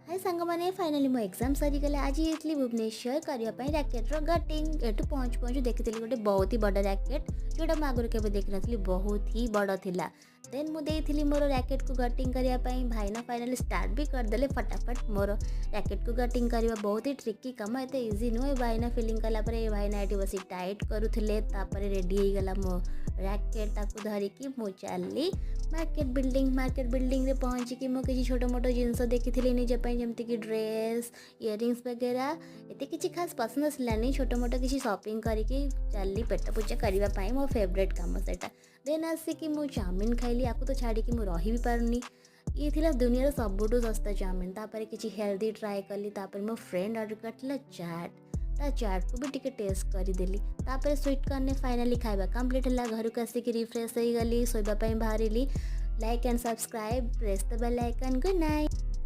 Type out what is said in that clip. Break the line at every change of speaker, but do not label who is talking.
हाय सांग मैंने फाइनाली मो एग्जाम सरीगला आज ये भुवनेश्वर करने रैकेट्र गटिंग एठू पहुँचु पहुँचु देखी गोटे बहुत ही बड़ रैकेट जोटा मुझे आगुरी केवे देखी नी बहुत ही बड़ थिला। देन मुझे मोर रैकेट को गटिंग करने भाईना फाइनाली स्टार्ट भी करदे फटाफट। मोर रैकेट को गटिंग करने बहुत ही ट्रिकी कम एत इजी नुह। भाईना फिलिंग कलापर भाईना ये बस टाइट करुले रेडी हो गला मो रैकेट ताकू धरिकी मु चली मार्केट बिल्डिंग रे पहुँचिकी मु किसी छोट मोट जिनस देखी निजपाई जमती ड्रेस इयरिंग्स वगैरह एत किसी खास पसंद आसलानी छोट मोट किसी शॉपिंग करके चली पेट पूजा करने मो फेवरेट कम सेटा। देन आसिकी मु चाउमिन खाइली आपको तो छाड़ी कि रही भी पारुनी। ये थिला दुनिया सबुठु सस्ता चाउमिन। तापर किसी हेल्दी ट्राए कली तापर मो फ्रेंड ऑर्डर करथिला चाट चाट को भी टिके टेस्ट करदेली। तापर स्वीट कॉर्न फाइनाली खाଇବା कंप्लीट है। घर को आसिक रिफ्रेश हो गली शोवाई बाहरी। Like and subscribe press the bell icon. Good night.